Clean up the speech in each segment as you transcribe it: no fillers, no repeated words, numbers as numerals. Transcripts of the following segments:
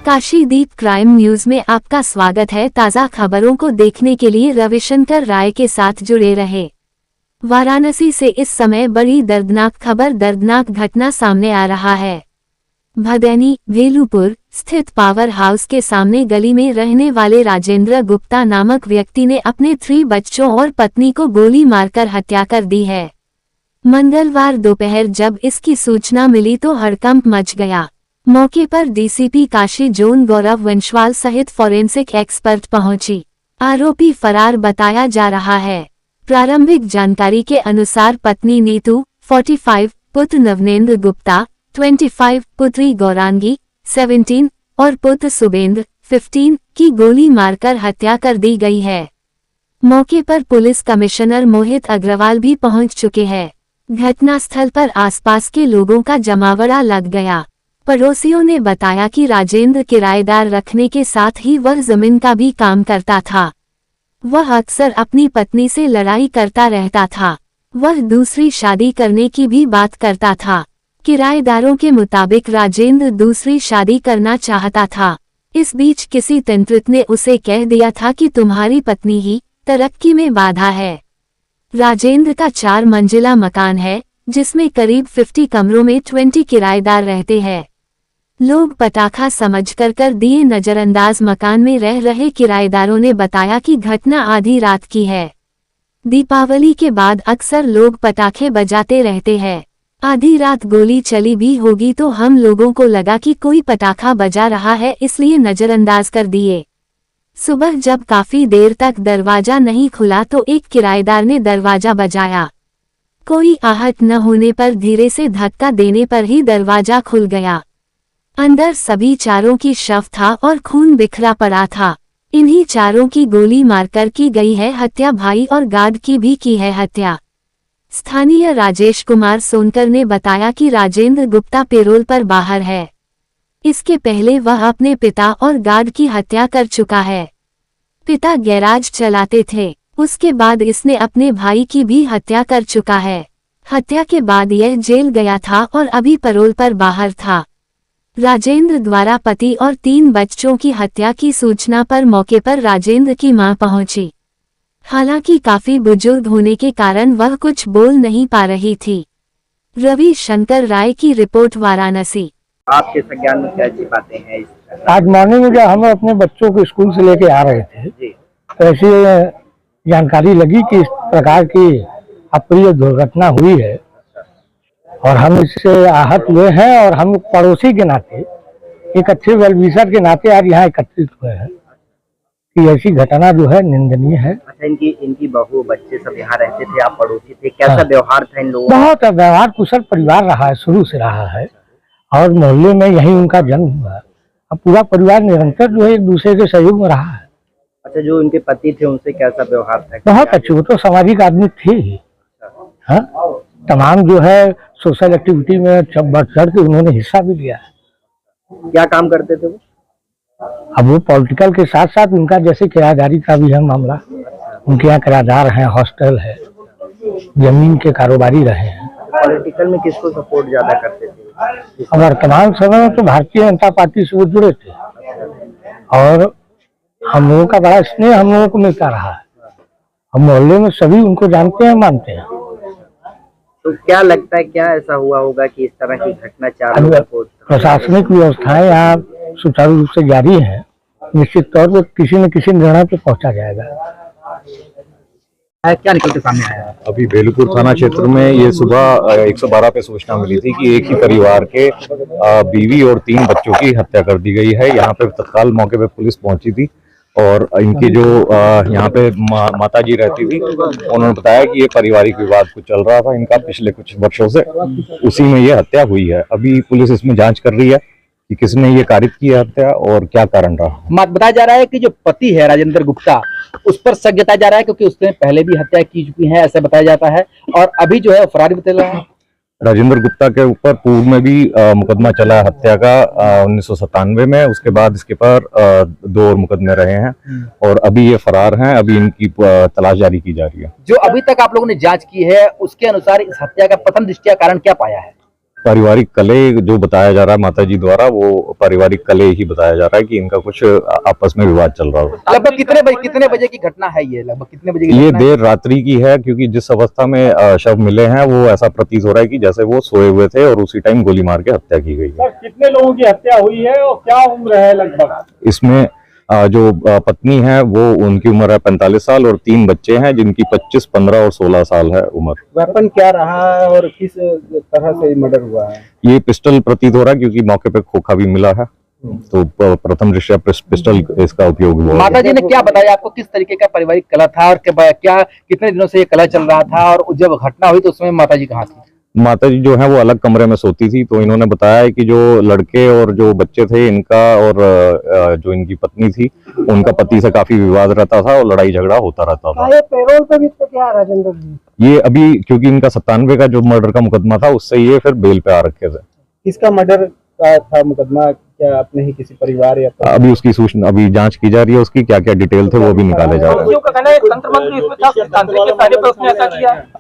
काशीदीप crime news में आपका स्वागत है। ताज़ा खबरों को देखने के लिए रविशंकर राय के साथ जुड़े रहे। वाराणसी से इस समय बड़ी दर्दनाक घटना सामने आ रहा है। भदैनी भेलूपुर स्थित पावर हाउस के सामने गली में रहने वाले राजेंद्र गुप्ता नामक व्यक्ति ने अपने 3 बच्चों और पत्नी को गोली मारकर हत्या कर दी है। मंगलवार दोपहर जब इसकी सूचना मिली तो हड़कंप मच गया। मौके पर डीसीपी काशी जोन गौरव वंशवाल सहित फॉरेंसिक एक्सपर्ट पहुंची। आरोपी फरार बताया जा रहा है। प्रारंभिक जानकारी के अनुसार पत्नी नीतू 45, पुत्र नवनेंद्र गुप्ता 25, पुत्री गौरांगी 17 और पुत्र सुबेंद्र 15 की गोली मारकर हत्या कर दी गई है। मौके पर पुलिस कमिश्नर मोहित अग्रवाल भी पहुंच चुके हैं। घटनास्थल पर आसपास के लोगों का जमावड़ा लग गया। पड़ोसियों ने बताया कि राजेंद्र किराएदार रखने के साथ ही वह जमीन का भी काम करता था। वह अक्सर अपनी पत्नी से लड़ाई करता रहता था। वह दूसरी शादी करने की भी बात करता था। किराएदारों के मुताबिक राजेंद्र दूसरी शादी करना चाहता था। इस बीच किसी तंत्रित ने उसे कह दिया था कि तुम्हारी पत्नी ही तरक्की में बाधा है। राजेंद्र का 4 मंजिला मकान है जिसमें करीब 50 कमरों में 20 किराएदार रहते हैं। लोग पटाखा समझकर दिए नजरअंदाज। मकान में रह रहे किराएदारों ने बताया कि घटना आधी रात की है। दीपावली के बाद अक्सर लोग पटाखे बजाते रहते हैं। आधी रात गोली चली भी होगी तो हम लोगों को लगा कि कोई पटाखा बजा रहा है, इसलिए नजरअंदाज कर दिए। सुबह जब काफी देर तक दरवाजा नहीं खुला तो एक किराएदार ने दरवाजा बजाया। कोई आहत न होने पर धीरे से धक्का देने पर ही दरवाजा खुल गया। अंदर सभी 4 की शव था और खून बिखरा पड़ा था। इन्हीं 4 की गोली मारकर की गई है हत्या। भाई और गार्ड की भी की है हत्या। स्थानीय राजेश कुमार सोनकर ने बताया कि राजेंद्र गुप्ता पेरोल पर बाहर है। इसके पहले वह अपने पिता और गार्ड की हत्या कर चुका है। पिता गैराज चलाते थे। उसके बाद इसने अपने भाई की भी हत्या कर चुका है। हत्या के बाद यह जेल गया था और अभी पेरोल पर बाहर था। राजेंद्र द्वारा पति और 3 बच्चों की हत्या की सूचना पर मौके पर राजेंद्र की मां पहुंची। हालांकि काफी बुजुर्ग होने के कारण वह कुछ बोल नहीं पा रही थी। रविशंकर राय की रिपोर्ट, वाराणसी। आपके संज्ञान में क्या ऐसी बातें हैं? आज मॉर्निंग में जब हम अपने बच्चों को स्कूल से लेके आ रहे थे तो ऐसी जानकारी लगी कि इस प्रकार की अप्रिय दुर्घटना हुई है और हम इससे आहत हुए हैं और हम पड़ोसी के नाते, एक अच्छे वेलविशर के नाते आज यहाँ एकत्रित हुए हैं कि ऐसी घटना जो है निंदनीय है। अच्छा, इनकी बहू बच्चे सब यहाँ रहते थे, आप पड़ोसी थे, कैसा व्यवहार था इन लोगों का? बहुत व्यवहार कुशल परिवार रहा है, शुरू से रहा है और मोहल्ले में यही उनका जन्म हुआ। अब पूरा परिवार निरंतर जो है एक दूसरे के सहयोग में रहा है। अच्छा, जो उनके पति थे उनसे कैसा व्यवहार था? बहुत अच्छे, वो तो सामाजिक आदमी थे ही। हाँ, तमाम जो है सोशल एक्टिविटी में बढ़ चढ़ के उन्होंने हिस्सा भी लिया है। क्या काम करते थे वो? अब वो पॉलिटिकल के साथ साथ उनका जैसे किराएदारी का भी है मामला। उनके यहाँ किराएदार हैं, हॉस्टल है, जमीन के कारोबारी रहे हैं। पॉलिटिकल में किसको सपोर्ट ज्यादा करते थे? वर्तमान समय में तो भारतीय जनता पार्टी से वो जुड़े थे और हम लोगों का बड़ा स्नेह हम लोगों को मिलता रहा है। हम मोहल्ले में सभी उनको जानते हैं, मानते हैं। तो क्या लगता है, क्या ऐसा हुआ होगा कि इस तरह की घटना 4 प्रशासनिक व्यवस्थाएं यहाँ सुचारू रूप से जारी है। निश्चित तौर पर किसी न किसी निर्णय पे पहुंचा जाएगा। क्या निकल के सामने आया? अभी भेलूपुर थाना क्षेत्र में ये सुबह 112 पे सूचना मिली थी कि एक ही परिवार के बीवी और 3 बच्चों की हत्या कर दी गई है। यहाँ पे तत्काल मौके पे पुलिस पहुंची थी और इनकी जो यहाँ पे माता जी रहती थी, उन्होंने बताया कि ये पारिवारिक विवाद कुछ चल रहा था इनका पिछले कुछ वर्षों से, उसी में ये हत्या हुई है। अभी पुलिस इसमें जांच कर रही है कि किसने ये कारित की हत्या और क्या कारण रहा। बताया जा रहा है कि जो पति है राजेंद्र गुप्ता, उस पर शक जताया जा रहा है क्योंकि उसने पहले भी हत्या की चुकी है, ऐसा बताया जाता है और अभी जो है फरार बताया जा रहा है। राजेंद्र गुप्ता के ऊपर पूर्व में भी मुकदमा चला है हत्या का 1997 में। उसके बाद इसके पर 2 और मुकदमे रहे हैं और अभी ये फरार हैं। अभी इनकी तलाश जारी की जा रही है। जो अभी तक आप लोगों ने जांच की है उसके अनुसार इस हत्या का प्रथम दृष्टया कारण क्या पाया है? पारिवारिक कलह जो बताया जा रहा है माता जी द्वारा, वो पारिवारिक कलह ही बताया जा रहा है कि इनका कुछ आपस में विवाद चल रहा हो। लगभग कितने बजे की घटना है ये? लगभग कितने बजे की ये घटना है? देर रात्रि की है, क्योंकि जिस अवस्था में शव मिले हैं वो ऐसा प्रतीत हो रहा है कि जैसे वो सोए हुए थे और उसी टाइम गोली मार के हत्या की गई है। कितने लोगों की हत्या हुई है और क्या उम्र है लगभग? इसमें जो पत्नी है वो उनकी उम्र है 45 साल और 3 बच्चे हैं जिनकी 25, 15 और 16 साल है उम्र। वेपन क्या रहा है और किस तरह से मर्डर हुआ है? ये पिस्टल प्रतीत हो रहा है, क्योंकि मौके पे खोखा भी मिला है, तो प्रथम दृष्टया पिस्टल इसका उपयोग हुआ। माता जी ने क्या बताया आपको, किस तरीके का पारिवारिक कलह था और क्या कितने दिनों से ये कलह चल रहा था, और जब घटना हुई तो उसमें माता जी कहाँ थी? माता जी जो है वो अलग कमरे में सोती थी, तो इन्होंने बताया है कि जो लड़के और जो बच्चे थे इनका और जो इनकी पत्नी थी उनका पति से काफी विवाद रहता था और लड़ाई झगड़ा होता रहता था। ये पेरोल पे भी तो क्या राजेंद्र जी? ये अभी क्योंकि इनका 97 का जो मर्डर का मुकदमा था उससे ये फिर बेल पे आ रखे थे। किसका मर्डर का था मुकदमा? क्या अपने ही किसी परिवार या अभी उसकी सूचना अभी जांच की जा रही है, उसकी क्या क्या डिटेल थे वो भी निकाले जा रहे हैं।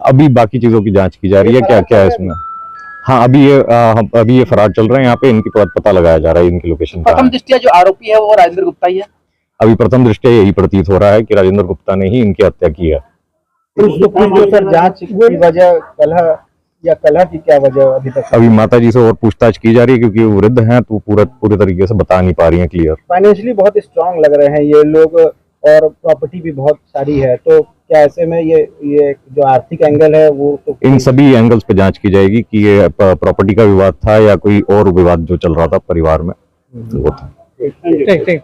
अभी बाकी चीजों की जांच की जा रही है, क्या क्या है इसमें। हाँ, अभी ये फरार चल रहे हैं, यहाँ पे इनकी पता लगाया जा रहा है, इनकी लोकेशन प्रथम दृष्टया जो आरोपी है वो राजेंद्र गुप्ता ही है। अभी प्रथम दृष्टया यही प्रतीत हो रहा है कि राजेंद्र गुप्ता ने ही इनकी हत्या की है। सर जांच की वजह कलह की क्या वजह अभी तक? अभी माता जी से और पूछताछ की जा रही है, क्योंकि वो वृद्ध हैं तो पूरे तरीके से बता नहीं पा रही हैं क्लियर। फाइनेंशियली बहुत स्ट्रांग लग रहे हैं ये लोग और प्रॉपर्टी भी बहुत सारी है, तो क्या ऐसे में ये जो आर्थिक एंगल है वो तो इन सभी एंगल्स पे जांच की जाएगी कि ये प्रॉपर्टी का विवाद था या कोई और विवाद जो चल रहा था परिवार में, वो था। ठीक।